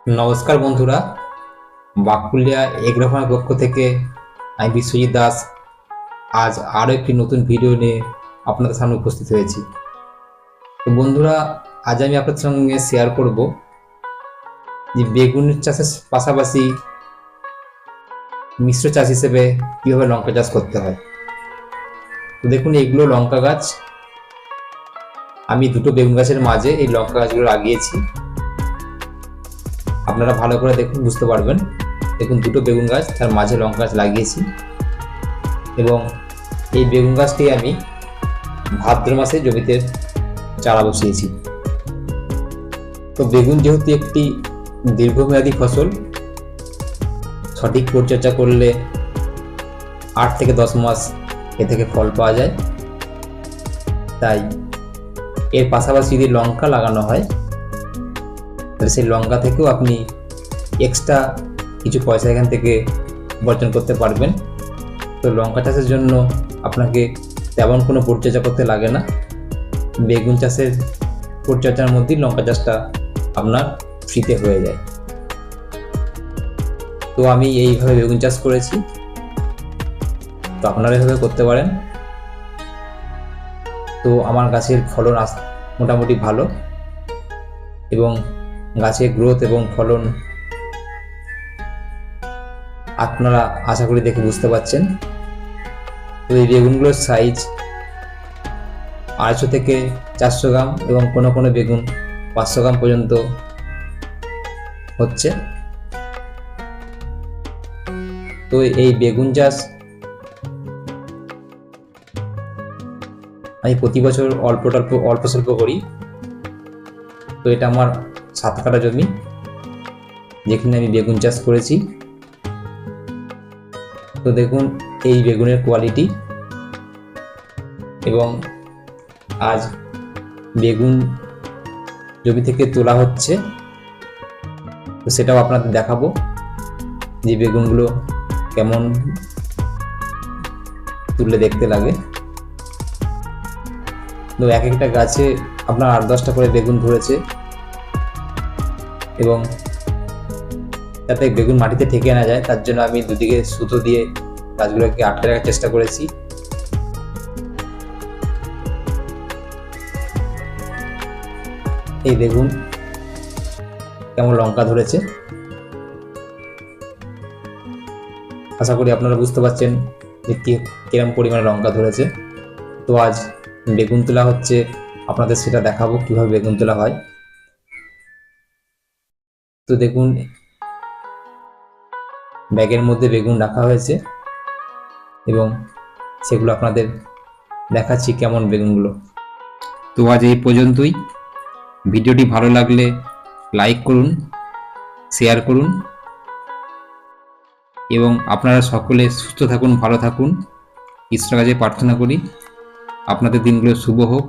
নমস্কার বন্ধুরা, বাকুলিয়া এগ্রোফার্মের পক্ষ থেকে আমি বিশ্বজিৎ দাস আজ আরও একটি নতুন ভিডিও নিয়ে আপনাদের সামনে উপস্থিত হয়েছি। তো বন্ধুরা, আজ আমি আপনাদের সঙ্গে শেয়ার করব যে বেগুন চাষের পাশাপাশি মিশ্র চাষ হিসেবে কীভাবে লঙ্কা চাষ করতে হয়। তো দেখুন, এগুলো লঙ্কা গাছ। আমি দুটো বেগুন গাছের মাঝে এই লঙ্কা গাছগুলো লাগিয়েছি। আপনারা ভালো করে দেখুন, বুঝতে পারবেন। দেখুন, দুটো বেগুন গাছ, তার মাঝে লঙ্কা গাছ লাগিয়েছি এবং এই বেগুন গাছটি আমি ভাদ্র মাসে জমিতে চারা বসিয়েছি। তো বেগুন যেহেতু একটি দীর্ঘমেয়াদী ফসল, সঠিক পরিচর্যা করলে 8 থেকে 10 মাস এ থেকে ফল পাওয়া যায়। তাই এর পাশাপাশি যদি লঙ্কা লাগানো হয় তাহলে সেই লঙ্কা থেকেও আপনি এক্সট্রা কিছু পয়সা এখান থেকে উপার্জন করতে পারবেন। তো লঙ্কা চাষের জন্য আপনাকে তেমন কোনো পরিচর্যা করতে লাগে না। বেগুন চাষের পরিচর্যার মধ্যেই লঙ্কা চাষটা আপনার ফ্রিতে হয়ে যায়। তো আমি এইভাবে বেগুন চাষ করেছি, তো আপনারা এভাবে করতে পারেন। তো আমার গাছের ফলন মোটামুটি ভালো এবং গাছের গ্রোথ এবং ফলন আপনারা আশা করি দেখে বুঝতে পারছেন। তো এই বেগুনগুলোর সাইজ 250 থেকে 400 গ্রাম এবং কোনো কোনো বেগুন 500 গ্রাম পর্যন্ত হচ্ছে। তো এই বেগুন চাষ আমি প্রতি বছর অল্প স্বল্প করি। তো এটা আমার 7 কাঠা জমি, যেখানে আমি বেগুন চাষ করেছি। তো দেখুন এই বেগুনের কোয়ালিটি, এবং আজ বেগুন জমি থেকে তোলা হচ্ছে, তো সেটাও আপনাদের দেখাবো যে বেগুনগুলো কেমন তুললে দেখতে লাগে। তো এক একটা গাছে আপনার 8-10টা করে বেগুন ধরেছে, এবং যাতে বেগুন মাটিতে ঠেকে না যায় তার জন্য আমি দুদিকে সুতো দিয়ে গাছগুলোকে আটকে রাখার চেষ্টা করেছি। এই দেখুন কেমন লঙ্কা ধরেছে। আশা করি আপনারা বুঝতে পারছেন যে কিরম পরিমাণে লঙ্কা ধরেছে। তো আজ বেগুন তোলা হচ্ছে, আপনাদের সেটা দেখাবো কিভাবে বেগুন তোলা হয়। তো দেখুন ব্যাগের মধ্যে বেগুন রাখা হয়েছে এবং সেগুলো আপনাদের দেখাচ্ছি কেমন বেগুনগুলো। তো আজ এই পর্যন্তই। ভিডিওটি ভালো লাগলে লাইক করুন, শেয়ার করুন এবং আপনারা সকলে সুস্থ থাকুন, ভালো থাকুন। ঈশ্বরের কাছে প্রার্থনা করি আপনাদের দিনগুলো শুভ হোক।